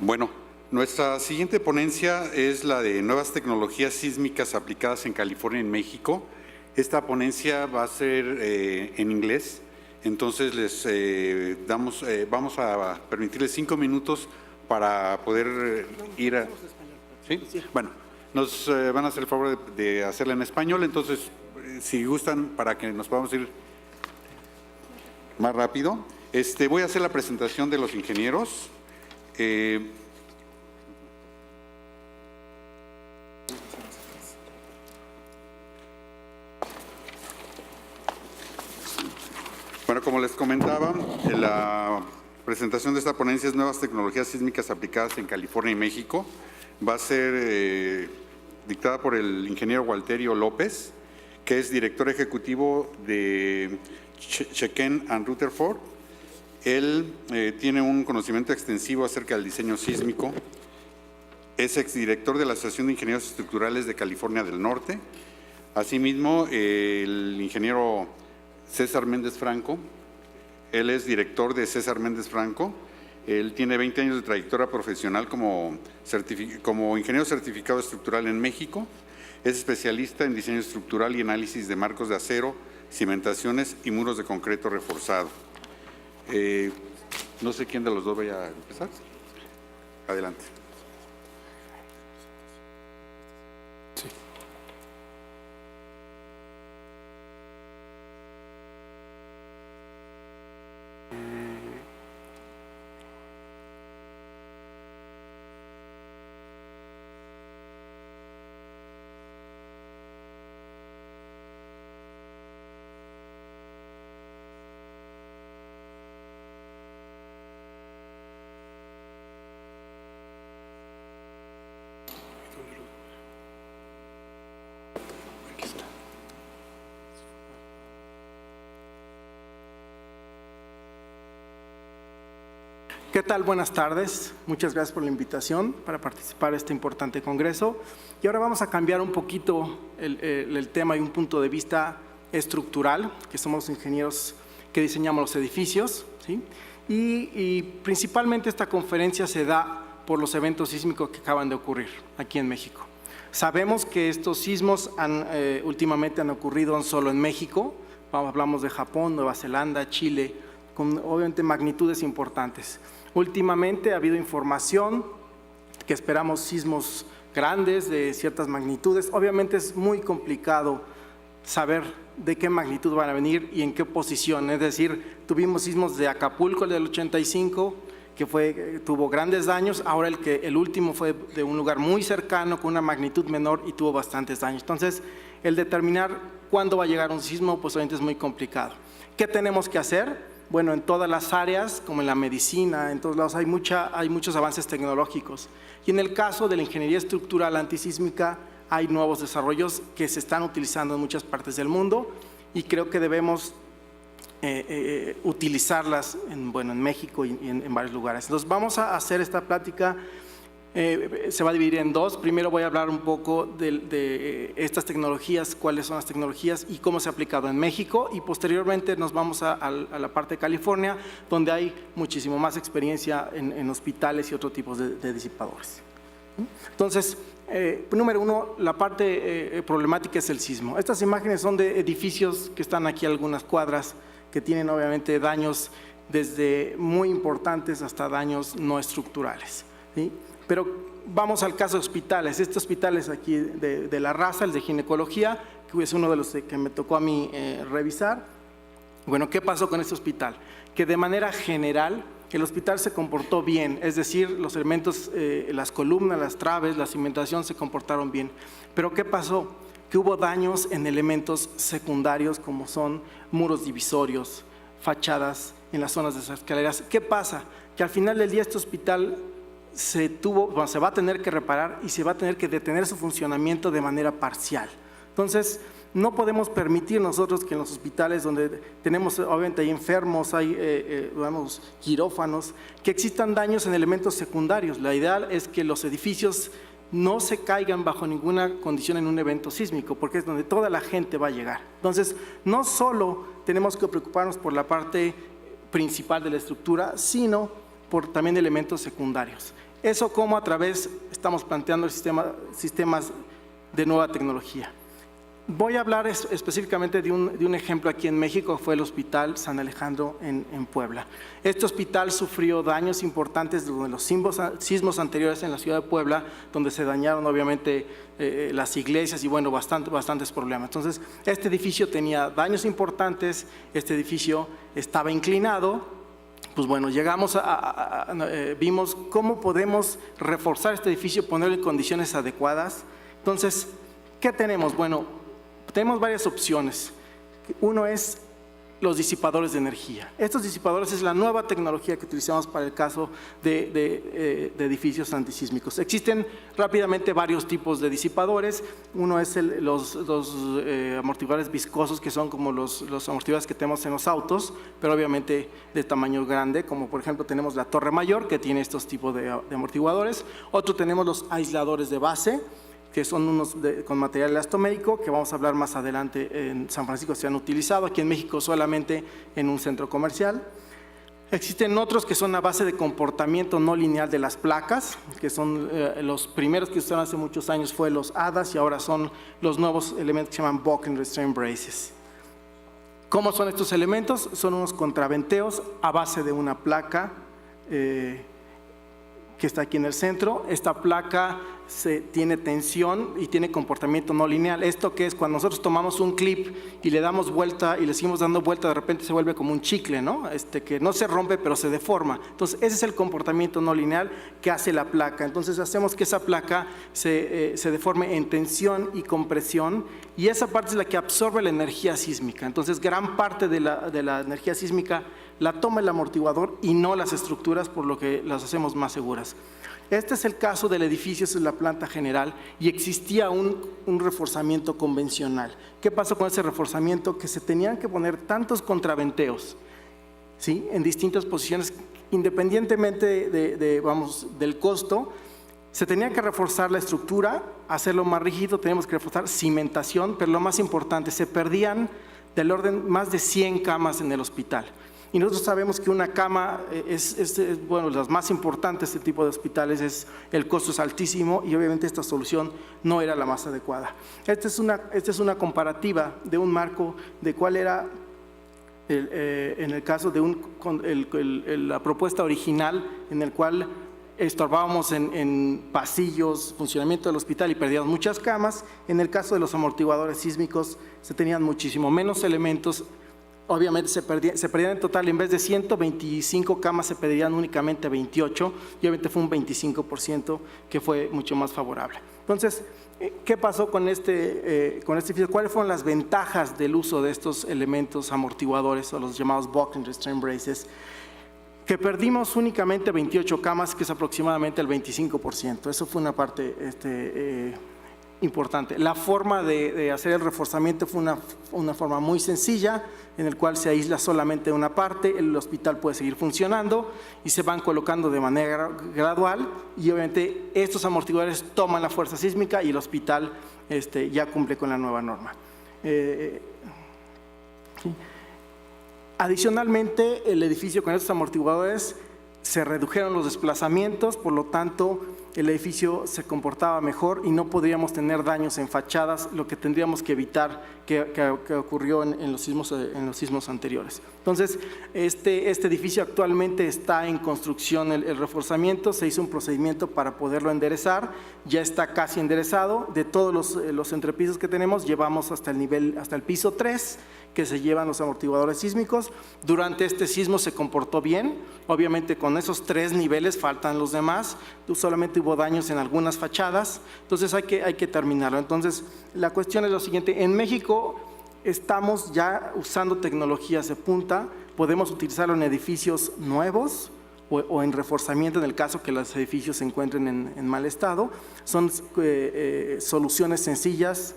Bueno, nuestra siguiente ponencia es la de nuevas tecnologías sísmicas aplicadas en California y en México. Esta ponencia va a ser en inglés, entonces vamos a permitirles 5 minutos para poder ir a… ¿Sí? Bueno, nos van a hacer el favor de hacerla en español, entonces si gustan, para que nos podamos ir más rápido. Voy a hacer la presentación de los ingenieros. Bueno, como les comentaba, la presentación de esta ponencia es Nuevas tecnologías sísmicas aplicadas en California y México. Va a ser dictada por el ingeniero Walterio López, que es director ejecutivo de Cheken and Rutherford. Él tiene un conocimiento extensivo acerca del diseño sísmico. Es exdirector de la Asociación de Ingenieros Estructurales de California del Norte. Asimismo, el ingeniero César Méndez Franco, él es director de César Méndez Franco. Él tiene 20 años de trayectoria profesional como ingeniero certificado estructural en México. Es especialista en diseño estructural y análisis de marcos de acero, cimentaciones y muros de concreto reforzado. No sé quién de los dos vaya a empezar. Adelante. Sí. ¿Qué tal? Buenas tardes. Muchas gracias por la invitación para participar en este importante congreso. Y ahora vamos a cambiar un poquito el tema y un punto de vista estructural, que somos ingenieros que diseñamos los edificios, ¿sí? Y principalmente esta conferencia se da por los eventos sísmicos que acaban de ocurrir aquí en México. Sabemos que estos sismos últimamente han ocurrido no solo en México, hablamos de Japón, Nueva Zelanda, Chile, con obviamente magnitudes importantes. Últimamente ha habido información que esperamos sismos grandes de ciertas magnitudes. Obviamente es muy complicado saber de qué magnitud van a venir y en qué posición. Es decir, tuvimos sismos de Acapulco, el del 85, que tuvo grandes daños. Ahora el último fue de un lugar muy cercano con una magnitud menor y tuvo bastantes daños. Entonces, el determinar cuándo va a llegar un sismo, pues obviamente es muy complicado. ¿Qué tenemos que hacer? Bueno, en todas las áreas, como en la medicina, en todos lados hay muchos avances tecnológicos. Y en el caso de la ingeniería estructural antisísmica, hay nuevos desarrollos que se están utilizando en muchas partes del mundo y creo que debemos utilizarlas en México y en varios lugares. Entonces, vamos a hacer esta plática. Se va a dividir en dos. Primero voy a hablar un poco de estas tecnologías, cuáles son las tecnologías y cómo se ha aplicado en México, y posteriormente nos vamos a la parte de California, donde hay muchísimo más experiencia en hospitales y otro tipo de disipadores. Entonces, número uno, la parte problemática es el sismo. Estas imágenes son de edificios que están aquí a algunas cuadras, que tienen obviamente daños desde muy importantes hasta daños no estructurales, ¿sí? Pero vamos al caso de hospitales. Este hospital es aquí de La Raza, el de ginecología, que es uno de los que me tocó a mí revisar. Bueno, ¿qué pasó con este hospital? Que de manera general el hospital se comportó bien, es decir, los elementos, las columnas, las traves, la cimentación se comportaron bien. Pero ¿qué pasó? Que hubo daños en elementos secundarios como son muros divisorios, fachadas en las zonas de las escaleras. ¿Qué pasa? Que al final del día este hospital se va a tener que reparar y se va a tener que detener su funcionamiento de manera parcial. Entonces, no podemos permitir nosotros que en los hospitales donde tenemos, obviamente hay enfermos, hay quirófanos, que existan daños en elementos secundarios. La ideal es que los edificios no se caigan bajo ninguna condición en un evento sísmico, porque es donde toda la gente va a llegar. Entonces, no solo tenemos que preocuparnos por la parte principal de la estructura, sino por también elementos secundarios. Eso como a través, estamos planteando sistemas de nueva tecnología. Voy a hablar específicamente de un ejemplo aquí en México, fue el Hospital San Alejandro en Puebla. Este hospital sufrió daños importantes de los sismos anteriores en la ciudad de Puebla, donde se dañaron obviamente las iglesias y bueno, bastantes problemas. Entonces, este edificio tenía daños importantes, este edificio estaba inclinado. Pues bueno, llegamos vimos cómo podemos reforzar este edificio, ponerlo en condiciones adecuadas. Entonces, ¿qué tenemos? Bueno, tenemos varias opciones. Uno es los disipadores de energía. Estos disipadores es la nueva tecnología que utilizamos para el caso de edificios antisísmicos. Existen rápidamente varios tipos de disipadores. Uno es los amortiguadores viscosos, que son como los amortiguadores que tenemos en los autos, pero obviamente de tamaño grande, como por ejemplo tenemos la Torre Mayor, que tiene estos tipos de amortiguadores. Otro tenemos los aisladores de base, que son unos con material elastomérico, que vamos a hablar más adelante. En San Francisco se han utilizado, aquí en México solamente en un centro comercial. Existen otros que son a base de comportamiento no lineal de las placas, que son los primeros que usaron hace muchos años fue los ADAS y ahora son los nuevos elementos que se llaman Bucking Restraint Braces. ¿Cómo son estos elementos? Son unos contraventeos a base de una placa que está aquí en el centro. Esta placa tiene tensión y tiene comportamiento no lineal. Esto que es cuando nosotros tomamos un clip y le damos vuelta y le seguimos dando vuelta, de repente se vuelve como un chicle, ¿no? Que no se rompe pero se deforma. Entonces ese es el comportamiento no lineal que hace la placa. Entonces hacemos que esa placa se deforme en tensión y compresión, y esa parte es la que absorbe la energía sísmica. Entonces gran parte de la energía sísmica la toma el amortiguador y no las estructuras, por lo que las hacemos más seguras. Este es el caso del edificio, es la planta general, y existía un reforzamiento convencional. ¿Qué pasó con ese reforzamiento? Que se tenían que poner tantos contraventeos, ¿sí?, en distintas posiciones, independientemente del costo. Se tenía que reforzar la estructura, hacerlo más rígido, teníamos que reforzar cimentación, pero lo más importante, se perdían del orden más de 100 camas en el hospital. Y nosotros sabemos que una cama bueno, las más importantes de este tipo de hospitales, el costo es altísimo y obviamente esta solución no era la más adecuada. Esta es una comparativa de un marco de cuál era, en el caso de la propuesta original, en el cual estorbábamos en pasillos, funcionamiento del hospital y perdíamos muchas camas. En el caso de los amortiguadores sísmicos se tenían muchísimo menos elementos. Obviamente se perdían en total, en vez de 125 camas se perdían únicamente 28, y obviamente fue un 25% que fue mucho más favorable. Entonces, ¿qué pasó con este edificio? ¿Cuáles fueron las ventajas del uso de estos elementos amortiguadores o los llamados Bucking Restraint Braces? Que perdimos únicamente 28 camas, que es aproximadamente el 25%. Eso fue una parte importante. La forma de hacer el reforzamiento fue una forma muy sencilla, en el cual se aísla solamente una parte, el hospital puede seguir funcionando y se van colocando de manera gradual, y obviamente estos amortiguadores toman la fuerza sísmica y el hospital ya cumple con la nueva norma. Adicionalmente, el edificio con estos amortiguadores se redujeron los desplazamientos, por lo tanto el edificio se comportaba mejor y no podríamos tener daños en fachadas, lo que tendríamos que evitar que ocurrió en los sismos anteriores. Entonces, este edificio actualmente está en construcción, el reforzamiento, se hizo un procedimiento para poderlo enderezar, ya está casi enderezado. De todos los entrepisos que tenemos, llevamos hasta el piso 3, que se llevan los amortiguadores sísmicos. Durante este sismo se comportó bien, obviamente con esos 3 niveles faltan los demás, solamente hubo daños en algunas fachadas, entonces hay que terminarlo. Entonces la cuestión es lo siguiente: en México estamos ya usando tecnologías de punta, podemos utilizarlo en edificios nuevos o en reforzamiento en el caso que los edificios se encuentren en mal estado. Son soluciones sencillas.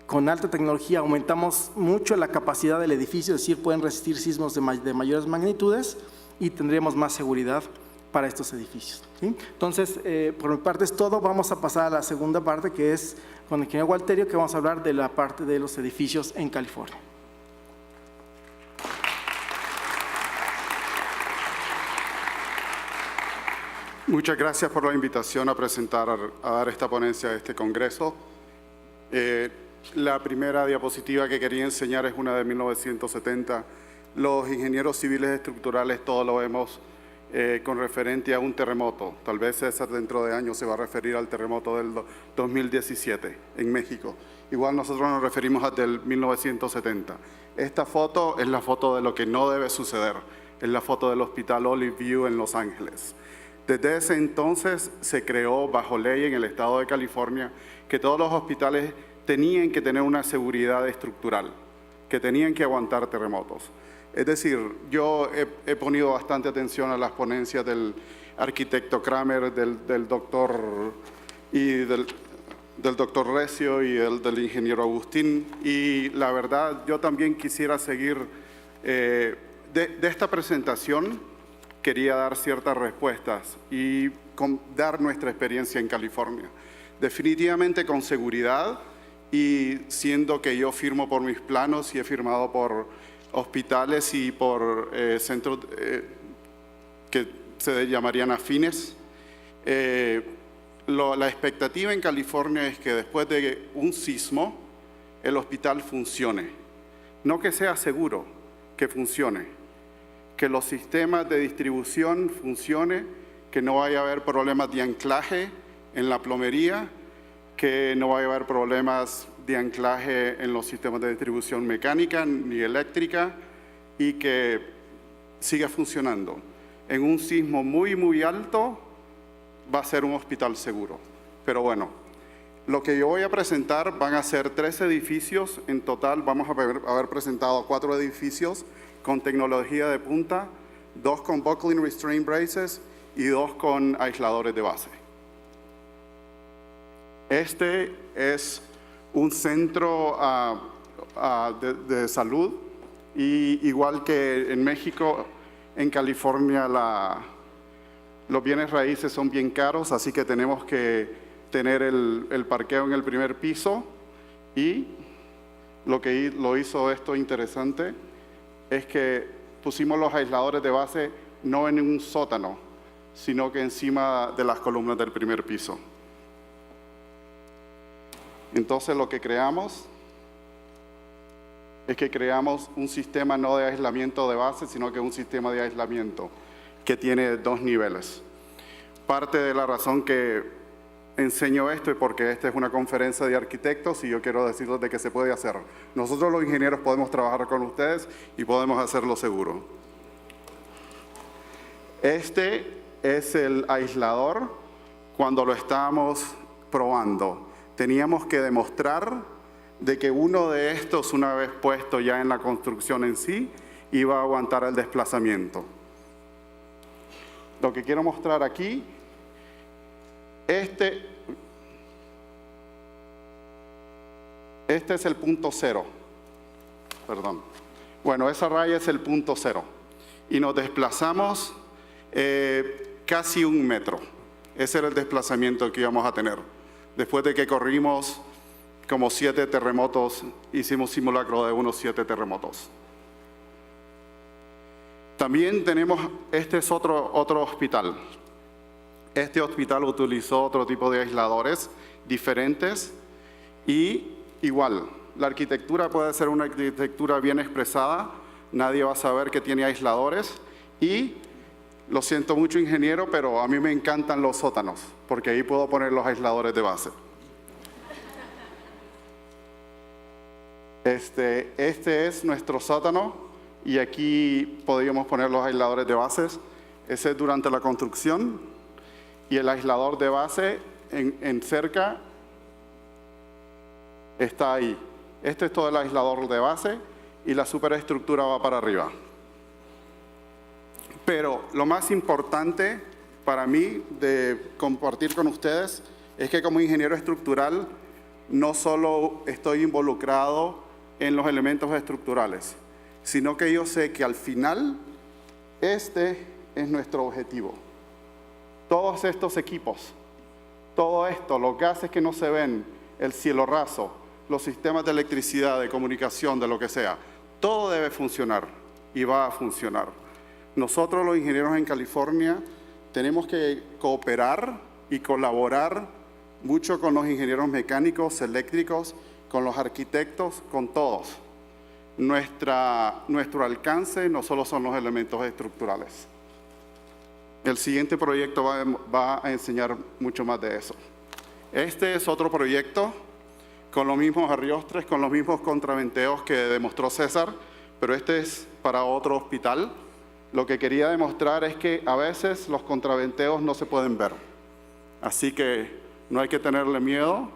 Con alta tecnología aumentamos mucho la capacidad del edificio, es decir, pueden resistir sismos de mayores magnitudes y tendríamos más seguridad para estos edificios, ¿sí? Entonces, por mi parte es todo. Vamos a pasar a la segunda parte, que es con el ingeniero Gualterio, que vamos a hablar de la parte de los edificios en California. Muchas gracias por la invitación a dar esta ponencia a este congreso. La primera diapositiva que quería enseñar es una de 1970. Los ingenieros civiles estructurales todos lo vemos con referente a un terremoto. Tal vez César dentro de años se va a referir al terremoto del 2017 en México. Igual nosotros nos referimos al del 1970. Esta foto es la foto de lo que no debe suceder. Es la foto del Hospital Olive View en Los Ángeles. Desde ese entonces se creó bajo ley en el estado de California que todos los hospitales tenían que tener una seguridad estructural, que tenían que aguantar terremotos. Es decir, yo he ponido bastante atención a las ponencias del arquitecto Kramer, del doctor Recio y del ingeniero Agustín, y la verdad yo también quisiera seguir de esta presentación. Quería dar ciertas respuestas y dar nuestra experiencia en California. Definitivamente con seguridad, y siendo que yo firmo por mis planos y he firmado por hospitales y por centros que se llamarían afines. La expectativa en California es que después de un sismo el hospital funcione. No que sea seguro, que funcione. Que los sistemas de distribución funcionen, que no vaya a haber problemas de anclaje en la plomería, que no vaya a haber problemas de anclaje en los sistemas de distribución mecánica ni eléctrica, y que siga funcionando. En un sismo muy, muy alto va a ser un hospital seguro. Pero bueno, lo que yo voy a presentar van a ser 3 edificios. En total vamos a haber presentado 4 edificios con tecnología de punta, 2 con buckling restraint braces y 2 con aisladores de base. Este es un centro de salud, y igual que en México, en California los bienes raíces son bien caros, así que tenemos que tener el parqueo en el primer piso, y lo hizo esto interesante es que pusimos los aisladores de base no en un sótano, sino que encima de las columnas del primer piso. Entonces lo que creamos es que creamos un sistema no de aislamiento de base, sino que un sistema de aislamiento que tiene 2 niveles. Parte de la razón que enseño esto es porque esta es una conferencia de arquitectos y yo quiero decirles de que se puede hacer. Nosotros los ingenieros podemos trabajar con ustedes y podemos hacerlo seguro. Este es el aislador cuando lo estábamos probando. Teníamos que demostrar de que uno de estos, una vez puesto ya en la construcción en sí, iba a aguantar el desplazamiento. Lo que quiero mostrar aquí, este es el punto 0. Perdón. Bueno, esa raya es el punto 0. Y nos desplazamos casi 1 metro. Ese era el desplazamiento que íbamos a tener. Después de que corrimos como 7 terremotos, hicimos simulacro de unos 7 terremotos. También tenemos, este es otro hospital. Este hospital utilizó otro tipo de aisladores diferentes y igual, la arquitectura puede ser una arquitectura bien expresada, nadie va a saber que tiene aisladores y, lo siento mucho ingeniero, pero a mí me encantan los sótanos, porque ahí puedo poner los aisladores de base. Este es nuestro sótano y aquí podríamos poner los aisladores de bases. Ese es durante la construcción y el aislador de base en cerca está ahí. Este es todo el aislador de base y la superestructura va para arriba. Pero lo más importante para mí de compartir con ustedes es que como ingeniero estructural no solo estoy involucrado en los elementos estructurales, sino que yo sé que al final este es nuestro objetivo. Todos estos equipos, todo esto, los gases que no se ven, el cielo raso, los sistemas de electricidad, de comunicación, de lo que sea, todo debe funcionar y va a funcionar. Nosotros los ingenieros en California tenemos que cooperar y colaborar mucho con los ingenieros mecánicos, eléctricos, con los arquitectos, con todos. Nuestro alcance no solo son los elementos estructurales. El siguiente proyecto va a enseñar mucho más de eso. Este es otro proyecto con los mismos arriostres, con los mismos contraventeos que demostró César, pero este es para otro hospital. Lo que quería demostrar es que a veces los contraventeos no se pueden ver. Así que no hay que tenerle miedo.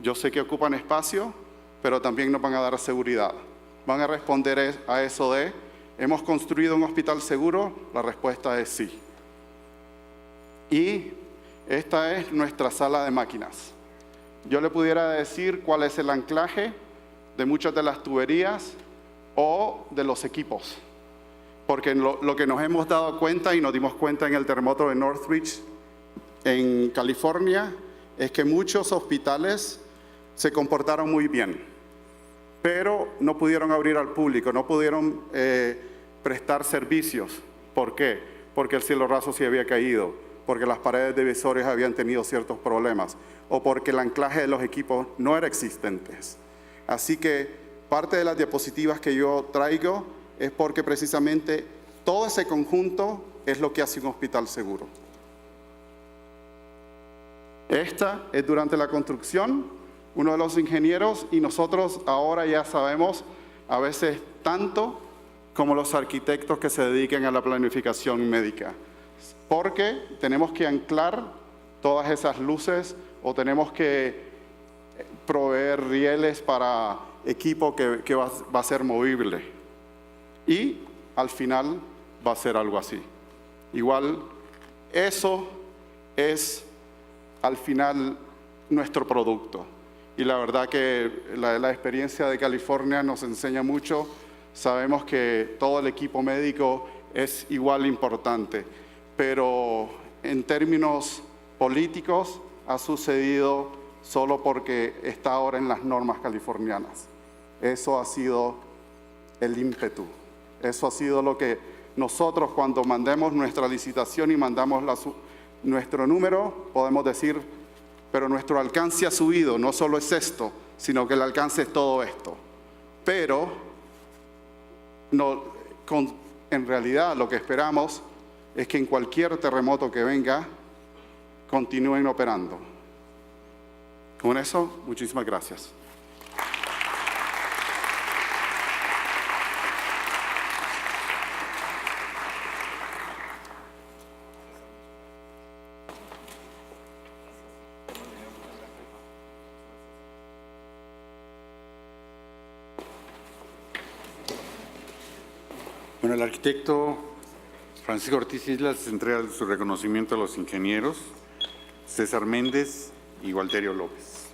Yo sé que ocupan espacio, pero también nos van a dar seguridad. ¿Van a responder a eso de, ¿hemos construido un hospital seguro? La respuesta es sí. Y esta es nuestra sala de máquinas. Yo le pudiera decir cuál es el anclaje de muchas de las tuberías o de los equipos. Porque lo que nos hemos dado cuenta y nos dimos cuenta en el terremoto de Northridge, en California, es que muchos hospitales se comportaron muy bien, pero no pudieron abrir al público, no pudieron prestar servicios. ¿Por qué? Porque el cielo raso se había caído, porque las paredes divisorias habían tenido ciertos problemas, o porque el anclaje de los equipos no era existente. Así que parte de las diapositivas que yo traigo es porque precisamente todo ese conjunto es lo que hace un hospital seguro. Esta es durante la construcción. Uno de los ingenieros, y nosotros ahora ya sabemos a veces tanto como los arquitectos que se dediquen a la planificación médica, porque tenemos que anclar todas esas luces o tenemos que proveer rieles para equipo que va a ser movible y al final va a ser algo así. Igual, eso es al final nuestro producto. Y la verdad que la experiencia de California nos enseña mucho. Sabemos que todo el equipo médico es igual importante, pero en términos políticos ha sucedido solo porque está ahora en las normas californianas. Eso ha sido el ímpetu. Eso ha sido lo que nosotros, cuando mandemos nuestra licitación y mandamos nuestro número, podemos decir, pero nuestro alcance ha subido, no solo es esto, sino que el alcance es todo esto. Pero en realidad lo que esperamos es que en cualquier terremoto que venga, continúen operando. Con eso, muchísimas gracias. Bueno, el arquitecto Francisco Ortiz Islas entrega su reconocimiento a los ingenieros César Méndez y Walterio López.